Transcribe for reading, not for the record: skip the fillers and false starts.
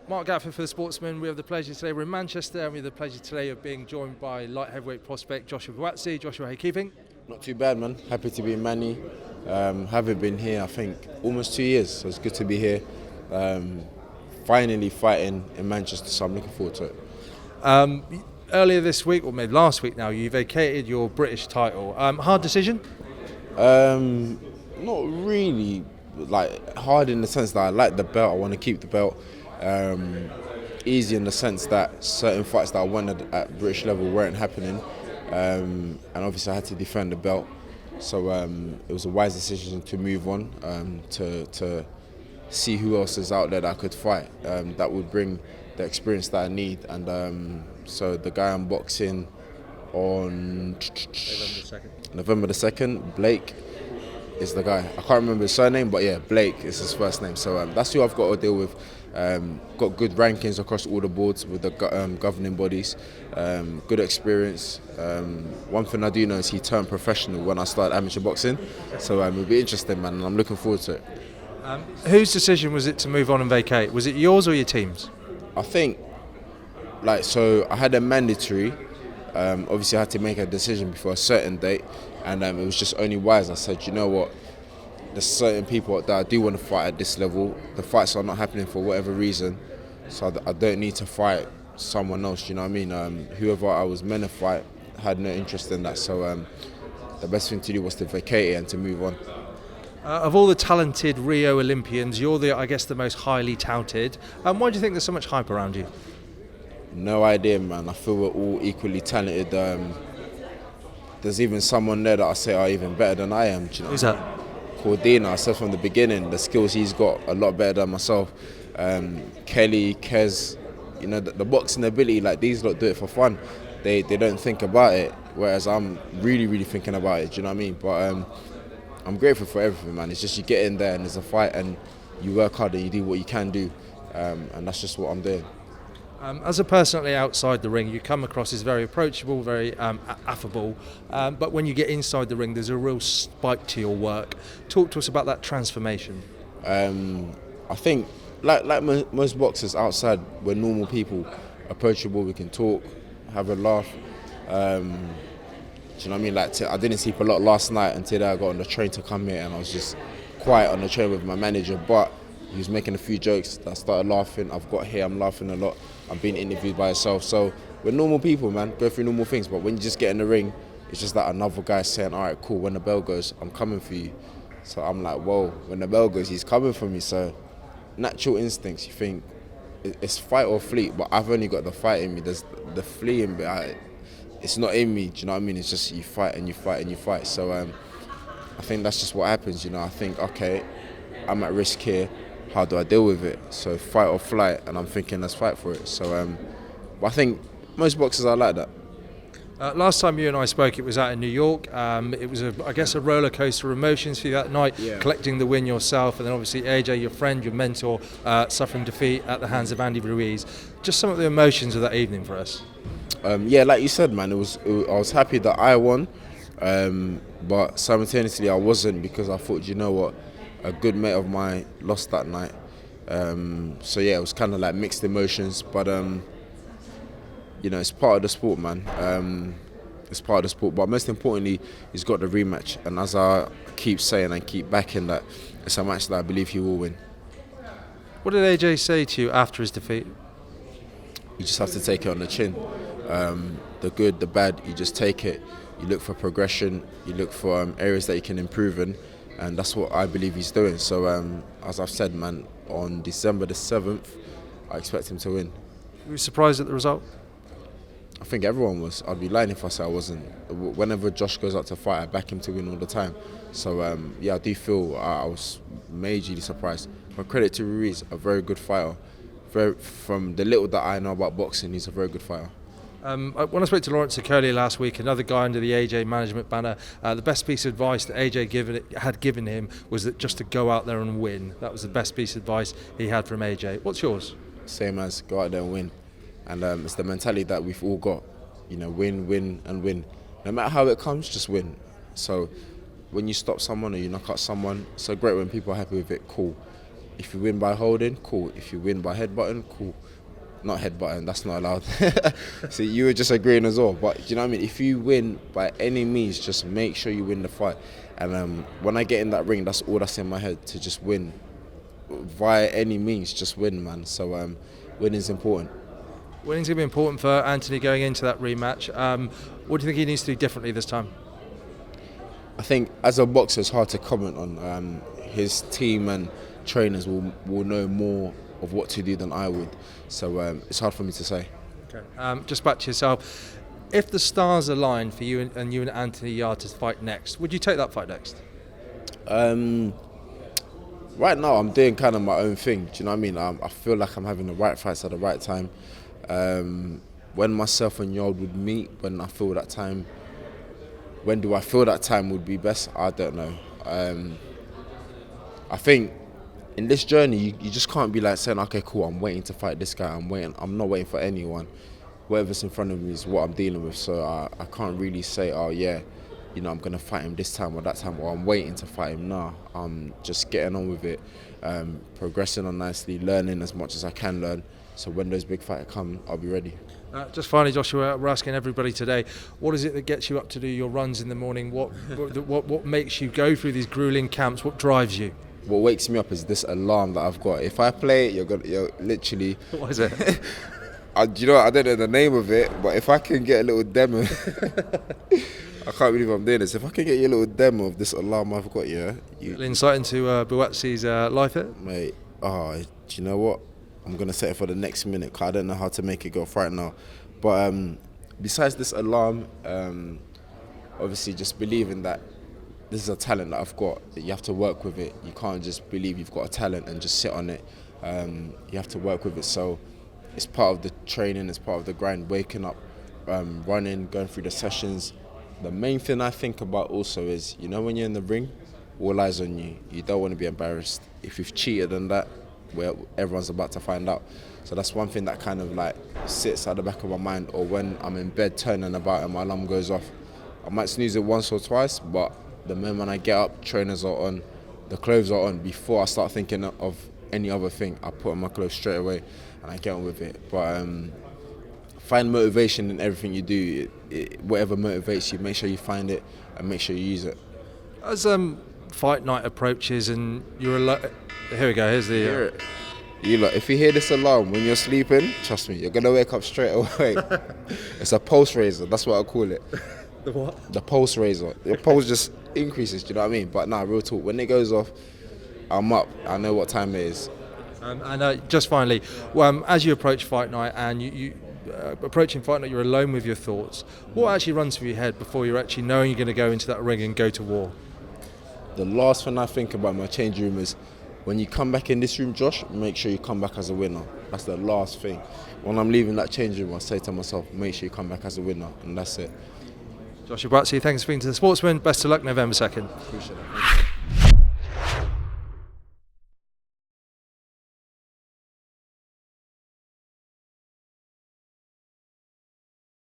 Marc Gatford for the Sportsman. We have the pleasure today, we're in Manchester, and we have the pleasure today of being joined by light heavyweight prospect Joshua Buatsi. Joshua, how are you keeping? Not too bad, man. Happy to be in Manny. Haven't been here, I think, almost 2 years, so it's good to be here. Finally fighting in Manchester, so I'm looking forward to it. Earlier this week, or maybe last week now, you vacated your British title. Hard decision? Not really, like hard in the sense that I like the belt, I want to keep the belt. Easy in the sense that certain fights that I wanted at British level weren't happening, and obviously I had to defend the belt. So it was a wise decision to move on, to see who else is out there that I could fight, that would bring the experience that I need. And so the guy I'm boxing on November the 2nd, Blake, is the guy. I can't remember his surname, but yeah, Blake is his first name. So that's who I've got to deal with. Got good rankings across all the boards with the governing bodies. Good experience. One thing I do know is he turned professional when I started amateur boxing. So it'll be interesting, man, and I'm looking forward to it. Whose decision was it to move on and vacate? Was it yours or your team's? I think, so I had a mandatory. Obviously I had to make a decision before a certain date, and it was just only wise. I said, you know what, there's certain people that I do want to fight at this level. The fights are not happening for whatever reason, so I don't need to fight someone else, you know what I mean? Whoever I was meant to fight had no interest in that, so the best thing to do was to vacate it and to move on. Of all the talented Rio Olympians, you're the most highly touted. Why do you think there's so much hype around you? No idea, man. I feel we're all equally talented. There's even someone there that I say are even better than I am. Do you know? Who's that? Cordina. I said from the beginning, the skills he's got a lot better than myself. Kelly, Kez, you know, the boxing ability, like these lot do it for fun. They don't think about it, whereas I'm really, really thinking about it. Do you know what I mean? But I'm grateful for everything, man. It's just you get in there and there's a fight and you work hard and you do what you can do, and that's just what I'm doing. As a personality outside the ring, you come across as very approachable, very affable, but when you get inside the ring, there's a real spike to your work. Talk to us about that transformation. I think, like most boxers outside, we're normal people, approachable, we can talk, have a laugh. Do you know what I mean? I didn't sleep a lot last night until I got on the train to come here, and I was just quiet on the train with my manager, but he was making a few jokes. I started laughing. I've got here, I'm laughing a lot. I'm being interviewed by yourself. So we're normal people, man, go through normal things. But when you just get in the ring, it's just like another guy saying, all right, cool, when the bell goes, I'm coming for you. So I'm like, whoa, when the bell goes, he's coming for me. So natural instincts, you think, it's fight or fleet, but I've only got the fight in me. There's the fleeing bit, it's not in me, do you know what I mean? It's just you fight and you fight and you fight. So I think that's just what happens, you know. I think, okay, I'm at risk here. How do I deal with it? So fight or flight, and I'm thinking let's fight for it. So but I think most boxers are like that. Last time you and I spoke, it was out in New York. It was, a roller coaster of emotions for you that night, Yeah. Collecting the win yourself, and then obviously AJ, your friend, your mentor, suffering defeat at the hands of Andy Ruiz. Just some of the emotions of that evening for us. Yeah, like you said, man, I was happy that I won, but simultaneously I wasn't, because I thought, you know what, a good mate of mine lost that night. So yeah, it was kind of like mixed emotions, but you know, it's part of the sport, man. It's part of the sport, but most importantly, he's got the rematch, and as I keep saying and keep backing, that it's a match that I believe he will win. What did AJ say to you after his defeat? You just have to take it on the chin. The good, the bad, you just take it. You look for progression, you look for areas that you can improve in, and that's what I believe he's doing. So as I've said, man, on December the 7th, I expect him to win. Were you surprised at the result? I think everyone was. I'd be lying if I said I wasn't. Whenever Josh goes out to fight, I back him to win all the time. So yeah, I do feel I was majorly surprised. But credit to Ruiz, a very good fighter. From the little that I know about boxing, he's a very good fighter. When I spoke to Lawrence Okolie last week, another guy under the AJ management banner, the best piece of advice that AJ had given him was that just to go out there and win. That was the best piece of advice he had from AJ. What's yours? Same as go out there and win. And it's the mentality that we've all got. You know, win, win and win. No matter how it comes, just win. So when you stop someone or you knock out someone, it's so great when people are happy with it, cool. If you win by holding, cool. If you win by headbutting, cool. Not headbutting, that's not allowed. So you were just agreeing as well. But do you know what I mean? If you win by any means, just make sure you win the fight. And when I get in that ring, that's all that's in my head, to just win. Via any means, just win, man. So winning is important. Winning's going to be important for Anthony going into that rematch. What do you think he needs to do differently this time? I think as a boxer, it's hard to comment on. His team and trainers will know more of what to do than I would. So it's hard for me to say. Okay. Just back to yourself. If the stars align for you and Anthony Yarde to fight next, would you take that fight next? Right now, I'm doing kind of my own thing. Do you know what I mean? I feel like I'm having the right fights at the right time. When myself and Yarde would meet, when I feel that time, when do I feel that time would be best? I don't know. I think in this journey, you just can't be like saying, okay, cool, I'm waiting to fight this guy. I'm not waiting for anyone. Whatever's in front of me is what I'm dealing with. So I can't really say, oh yeah, you know, I'm going to fight him this time or that time, or I'm waiting to fight him now. I'm just getting on with it, progressing on nicely, learning as much as I can learn. So when those big fights come, I'll be ready. Just finally, Joshua, we're asking everybody today, what is it that gets you up to do your runs in the morning? What makes you go through these grueling camps? What drives you? What wakes me up is this alarm that I've got. If I play it, you're literally... What is it? Do you know what? I don't know the name of it, but if I can get a little demo... I can't believe I'm doing this. If I can get you a little demo of this alarm I've got, yeah... Insight into Buatsi's life here? Mate, do you know what? I'm going to set it for the next minute, because I don't know how to make it go off right now. But besides this alarm, obviously just believing that this is a talent that I've got, that you have to work with it. You can't just believe you've got a talent and just sit on it. You have to work with it. So it's part of the training, it's part of the grind, waking up, running, going through the sessions. The main thing I think about also is, you know, when you're in the ring, all eyes on you. You don't want to be embarrassed. If you've cheated on that, well, everyone's about to find out. So that's one thing that kind of like sits at the back of my mind. Or when I'm in bed turning about and my alarm goes off, I might snooze it once or twice, but the moment I get up, trainers are on, the clothes are on. Before I start thinking of any other thing, I put on my clothes straight away and I get on with it. But find motivation in everything you do. Whatever motivates you, make sure you find it and make sure you use it. As fight night approaches and you're here we go, here's the... You lot, if you hear this alarm when you're sleeping, trust me, you're going to wake up straight away. It's a pulse raiser, that's what I call it. The what? The pulse raiser. Your pulse just increases, do you know what I mean? But nah, real talk, when it goes off, I'm up, I know what time it is. And just finally, as you approach fight night and you approaching fight night, you're alone with your thoughts. What actually runs through your head before you're actually knowing you're going to go into that ring and go to war? The last thing I think about in my change room is, when you come back in this room, Josh, make sure you come back as a winner. That's the last thing. When I'm leaving that change room, I say to myself, make sure you come back as a winner, and that's it. Joshua Buatsi, thanks for being to the Sportsman. Best of luck November 2nd. Appreciate it.